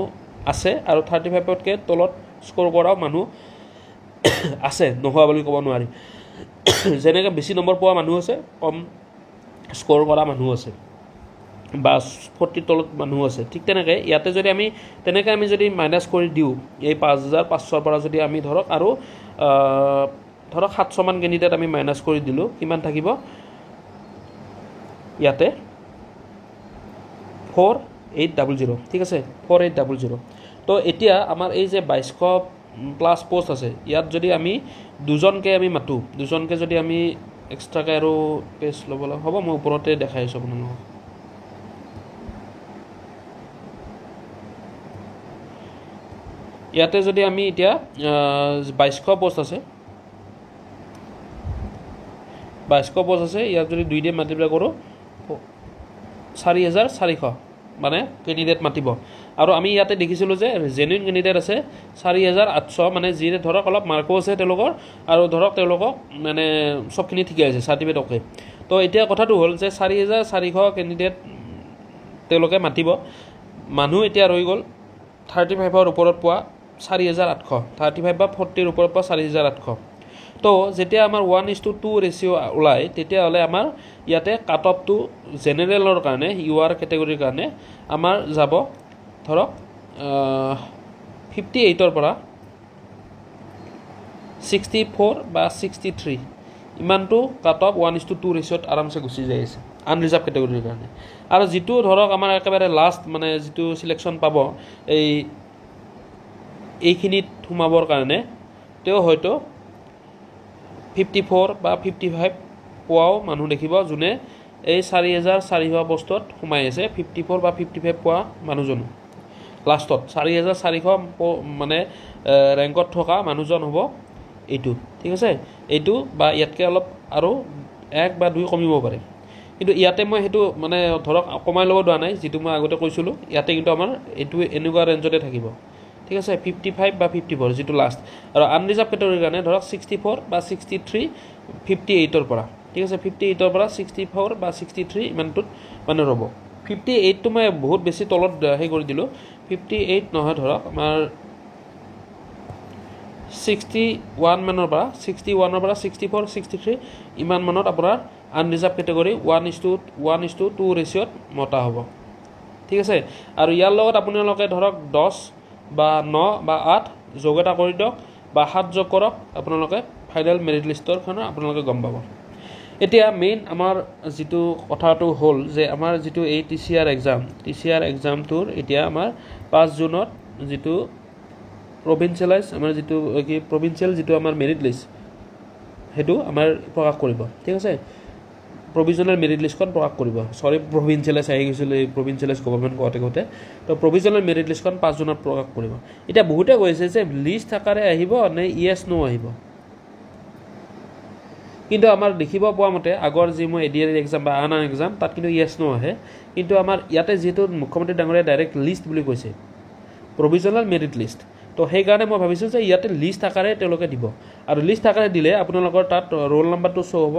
আছে আৰু 35তকৈ তলত স্ক'ৰ কৰাও মানুহ আছে নোহোৱা বুলি ক'ব নোৱাৰি যেনেকৈ বেছি নম্বৰ পোৱা মানুহ আছে কম স্ক'ৰ কৰা মানুহ আছে বা 40 তলত মানুহ আছে ঠিক তেনেকৈ ইয়াতে যদি আমি তেনেকৈ আমি যদি মাইনাছ কৰি দিওঁ এই 5,500ৰ পৰা যদি আমি ধৰক আৰু ধৰক 700 মান কেণ্ডিডেট আমি মাইনাছ কৰি দিলোঁ কিমান থাকিব ইয়াতে 4,800 ঠিক আছে 4,800 তো এতিয়া আমাৰ এই যে 2200+ পোষ্ট আছে ইয়াত যদি আমি দুজনকৈ আমি মাতোঁ দুজনকৈ যদি আমি এক্সট্ৰাকৈ আৰু পেজ ল'ব হ'ব মই ওপৰতে দেখাই আছোঁ আপোনালোকক ইয়াতে যদি আমি এতিয়া 2200 পোষ্ট আছে 2200 পোষ্ট আছে ইয়াত যদি 2 দিয়ে মাল্টিপ্লাই কৰোঁ 4,400 মানে কেণ্ডিডেট মাতিব আৰু আমি ইয়াতে দেখিছিলোঁ যে জেনুইন কেণ্ডিডেট আছে 4,800 মানে যিয়ে ধৰক অলপ মাৰ্কো আছে তেওঁলোকৰ আৰু ধৰক তেওঁলোকক মানে চবখিনি ঠিকে আছে চাৰ্টিফিকেট অ'কে তো এতিয়া কথাটো হ'ল যে 4,400 কেণ্ডিডেট তেওঁলোকে মাতিব মানুহ এতিয়া ৰৈ গ'ল 35ৰ ওপৰত পোৱা 4,800 35 বা 40ৰ ওপৰত পোৱা 4,800 তো যেতিয়া আমাৰ 1:2 ৰেচিঅ' ওলায় তেতিয়াহ'লে আমাৰ ইয়াতে কাট অফটো জেনেৰেলৰ কাৰণে ইউআৰ কেটেগৰীৰ কাৰণে আমাৰ যাব ধৰক 58ৰ পৰা 64 বা 63 ইমানটো কাট অফ 1:2 ৰেচিঅ'ত আৰামছে গুচি যাই আছে আনৰিজাৰ্ভ কেটেগৰীৰ কাৰণে আৰু যিটো ধৰক আমাৰ একেবাৰে লাষ্ট মানে যিটো সিলেকশ্যন পাব এইখিনিত সোমাবৰ কাৰণে তেওঁ হয়তো 54 বা 55 পোৱাও মানুহ দেখিব যোনে এই 4,400 পোষ্টত সোমাই আছে 54 বা 55 পোৱা মানুহজন লাষ্টত 4,400 মানে ৰেংকত থকা মানুহজন হ'ব এইটো ঠিক আছে এইটো বা ইয়াতকৈ অলপ আৰু 1 বা 2 কমিব পাৰে কিন্তু ইয়াতে মই সেইটো মানে ধৰক কমাই ল'ব দিয়া নাই যিটো মই আগতে কৈছিলোঁ ইয়াতে কিন্তু আমাৰ এইটো এনেকুৱা ৰেঞ্জতে থাকিব ঠিক আছে 55 বা 54 যিটো লাষ্ট আৰু আনৰিজাৰ্ভ কেটেগৰীৰ কাৰণে ধৰক 64 বা 63 58ৰ পৰা ঠিক আছে 58ৰ পৰা 64 বা 63 ইমানটোত মানে ৰ'ব 58টো মই বহুত বেছি তলত সেই কৰি দিলোঁ 58 নহয় ধৰক আমাৰ 61 মানৰ পৰা 61ৰ পৰা 64 63 ইমান মানত আপোনাৰ আনৰিজাৰ্ভ কেটেগৰী 1:2 ৰেচিঅ'ত মতা হ'ব ঠিক আছে আৰু ইয়াৰ লগত আপোনালোকে ধৰক 10 বা 9 বা 8 যোগ এটা কৰি দিয়ক বা 7 যোগ কৰক আপোনালোকে ফাইনেল মেৰিট লিষ্টৰখনৰ আপোনালোকে গম পাব এতিয়া মেইন আমাৰ যিটো কথাটো হ'ল যে আমাৰ যিটো এই TCR এক্সামটোৰ এতিয়া আমাৰ 5 জুনত যিটো প্ৰভিন্সিয়েলাইজ আমাৰ যিটো কি প্ৰভিন্সিয়েল যিটো আমাৰ মেৰিট লিষ্ট সেইটো আমাৰ প্ৰকাশ কৰিব ঠিক আছে প্ৰভিজনেল মেৰিট লিষ্টখন প্ৰকাশ কৰিব প্ৰভিন্সিয়েলাইজ আহি গৈছিল এই প্ৰভিন্সিয়েলাইজ গভৰ্ণমেণ্ট কওঁতে তো প্ৰভিজনেল মেৰিট লিষ্টখন 5 জুনত প্ৰকাশ কৰিব এতিয়া বহুতে কৈছে যে লিষ্ট আকাৰে আহিব নে ইয়েছ নো আহিব কিন্তু আমাৰ দেখিব পোৱা মতে আগৰ যি মই ADR এক্সাম বা আন এক্সাম তাত কিন্তু ইয়েছ নো আহে কিন্তু আমাৰ ইয়াতে যিটো মুখ্যমন্ত্ৰী ডাঙৰীয়া ডাইৰেক্ট লিষ্ট বুলি কৈছে প্ৰভিজনেল মেৰিট লিষ্ট তো সেইকাৰণে মই ভাবিছোঁ যে ইয়াতে লিষ্ট আকাৰে তেওঁলোকে দিব আৰু লিষ্ট আকাৰে দিলে আপোনালোকৰ তাত ৰোল নাম্বাৰটো শ্ব' হ'ব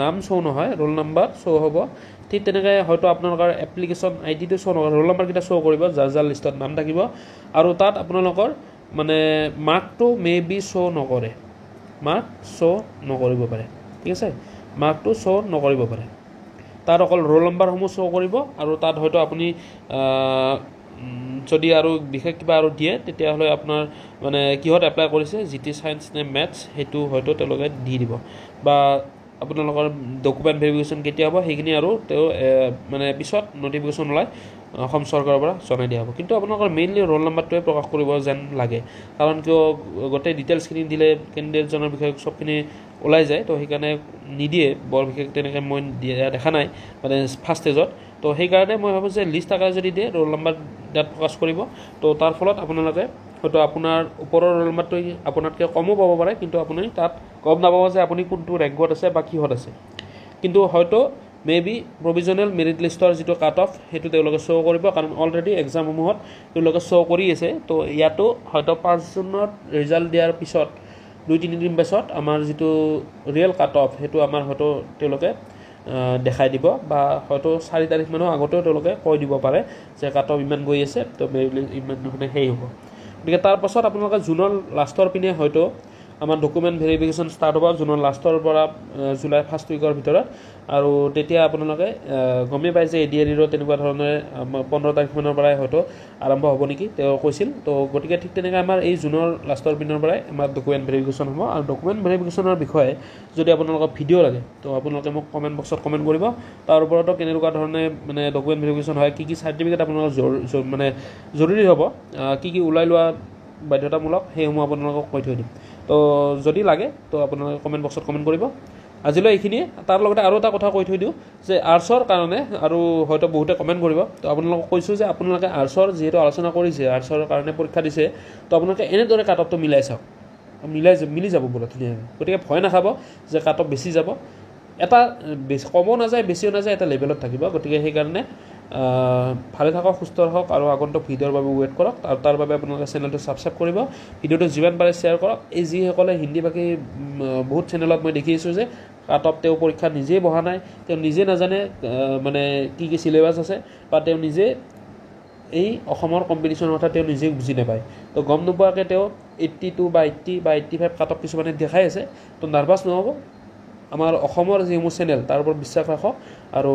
নাম শ্ব' নহয় ৰোল নাম্বাৰ শ্ব' হ'ব ঠিক তেনেকৈ হয়তো আপোনালোকৰ এপ্লিকেশ্যন আইডিটো শ্ব' নকৰে ৰোল নাম্বাৰকেইটা শ্ব' কৰিব যাৰ লিষ্টত নাম থাকিব আৰু তাত আপোনালোকৰ মানে মাৰ্কটো মে বি শ্ব' নকৰে মাৰ্ক শ্ব' নকৰিব পাৰে ঠিক আছে মাৰ্কটো শ্ব' নকৰিব পাৰে তাত অকল ৰোল নাম্বাৰসমূহ শ্ব' কৰিব আৰু তাত হয়তো আপুনি যদি আৰু বিশেষ কিবা আৰু দিয়ে তেতিয়াহ'লে আপোনাৰ মানে কিহত এপ্লাই কৰিছে GT ছায়েন্স নে মেথছ সেইটো হয়তো তেওঁলোকে দি দিব বা আপোনালোকৰ ডকুমেণ্ট ভেৰিফিকেশ্যন কেতিয়া হ'ব সেইখিনি আৰু তেওঁ মানে পিছত নটিফিকেশ্যন ওলাই অসম চৰকাৰৰ পৰা জনাই দিয়া হ'ব কিন্তু আপোনালোকৰ মেইনলি ৰোল নাম্বাৰটোৱে প্ৰকাশ কৰিব যেন লাগে কাৰণ কিয় গোটেই ডিটেইলছখিনি দিলে কেণ্ডিডেটজনৰ বিষয়ে চবখিনি ওলাই যায় তো সেইকাৰণে নিদিয়ে বৰ বিশেষ তেনেকৈ মই দেখা নাই মানে ফাৰ্ষ্ট ষ্টেজত তো সেইকাৰণে মই ভাবোঁ যে লিষ্ট আকাৰে যদি দিয়ে ৰোল নাম্বাৰ তাত প্ৰকাশ কৰিব তো তাৰ ফলত আপোনালোকে হয়তো আপোনাৰ ওপৰৰ ৰোল নাম্বাৰটো আপোনাতকৈ কমো পাব পাৰে কিন্তু আপুনি তাত গম নাপাব যে আপুনি কোনটো ৰেংকত আছে বা কিহত আছে কিন্তু হয়তো মে বি প্ৰভিজনেল মেৰিট লিষ্টৰ যিটো কাট অফ সেইটো তেওঁলোকে শ্ব' কৰিব কাৰণ অলৰেডি এক্সামসমূহত তেওঁলোকে শ্ব' কৰি আছে তো ইয়াতো হয়তো 5 জুনত ৰিজাল্ট দিয়াৰ পিছত 2-3 দিন পাছত আমাৰ যিটো ৰিয়েল কাট অফ সেইটো আমাৰ হয়তো তেওঁলোকে দেখাই দিব বা হয়তো 4 তাৰিখ মানৰ আগতেও তেওঁলোকে কৈ দিব পাৰে যে কাট অফ ইমান গৈ আছে তো মেৰিট লিষ্ট ইমান সেই হ'ব গতিকে তাৰ পাছত আপোনালোকে জুনৰ লাষ্টৰ পিনে হয়তো আমাৰ ডকুমেণ্ট ভেৰিফিকেশ্যন ষ্টাৰ্ট হ'ব জুনৰ লাষ্টৰ পৰা জুলাই ফাৰ্ষ্ট উইকৰ ভিতৰত আৰু তেতিয়া আপোনালোকে গমেই পায় যে ADR তেনেকুৱা ধৰণে 15 তাৰিখ মানৰ পৰাই হয়তো আৰম্ভ হ'ব নেকি তেওঁ কৈছিল তো গতিকে ঠিক তেনেকৈ আমাৰ এই জুনৰ লাষ্টৰ পিনৰ পৰাই আমাৰ ডকুমেণ্ট ভেৰিফিকেশ্যন হ'ব আৰু ডকুমেণ্ট ভেৰিফিকেশ্যনৰ বিষয়ে যদি আপোনালোকক ভিডিঅ' লাগে তো আপোনালোকে মোক কমেণ্ট বক্সত কমেণ্ট কৰিব তাৰ ওপৰতো কেনেকুৱা ধৰণে মানে ডকুমেণ্ট ভেৰিফিকেশ্যন হয় কি চাৰ্টিফিকেট আপোনালোকৰ মানে জৰুৰী হ'ব কি ওলাই লোৱা বাধ্যতামূলক সেইসমূহ আপোনালোকক কৈ থৈ দিম তো যদি লাগে তো আপোনালোকে কমেণ্ট বক্সত কমেণ্ট কৰিব আজিলৈ এইখিনিয়ে তাৰ লগতে আৰু এটা কথা কৈ থৈ দিওঁ যে আৰ্টছৰ কাৰণে আৰু হয়তো বহুতে কমেণ্ট কৰিব তো আপোনালোকক কৈছোঁ যে আপোনালোকে আৰ্টছৰ যিহেতু আলোচনা কৰিছে আৰ্টছৰ কাৰণে পৰীক্ষা দিছে তো আপোনালোকে এনেদৰে কাট অফটো মিলাই চাওক মিলি যাব বোলে ধুনীয়াকৈ গতিকে ভয় নাখাব যে কাট অফ বেছি যাব এটা বেছি কমো নাযায় বেছিও নাযায় এটা লেভেলত থাকিব গতিকে সেইকাৰণে ভালে থাকক সুস্থ থাকক আৰু আগন্তুক ভিডিঅ'ৰ বাবে ৱেইট কৰক আৰু তাৰ বাবে আপোনালোকে চেনেলটো ছাবস্ক্ৰাইব কৰিব ভিডিঅ'টো যিমান পাৰে শ্বেয়াৰ কৰক এই যিসকলে হিন্দী বাকী বহুত চেনেলত মই দেখি আছোঁ যে কাট অফ তেওঁ পৰীক্ষাত নিজেই বহা নাই, তেওঁ নিজে নাজানে মানে কি কি চিলেবাছ আছে, বা তেওঁ নিজে এই অসমৰ কম্পিটিশ্যনৰ কথা তেওঁ নিজে বুজি নাপায়। তো গম নোপোৱাকৈ তেওঁ 82 বা 80 বা 85 কাট অফ কিছুমানে দেখাই আছে। তো নাৰ্ভাছ নহ'ব, আমাৰ অসমৰ যিসমূহ চেনেল তাৰ ওপৰত বিশ্বাস ৰাখক আৰু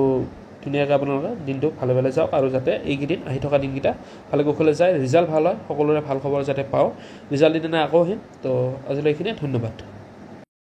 ধুনীয়াকৈ আপোনালোকে দিনটো ভালে ভালে যাওক, আৰু যাতে এইকেইদিন আহি থকা দিনকেইটা ভালে কুশলে যায়, ৰিজাল্ট ভাল হয়, সকলোৰে ভাল খবৰ যাতে পাওঁ। ৰিজাল্ট দিনা আকৌ আহিম। তো আজিলৈ এইখিনিয়ে, ধন্যবাদ।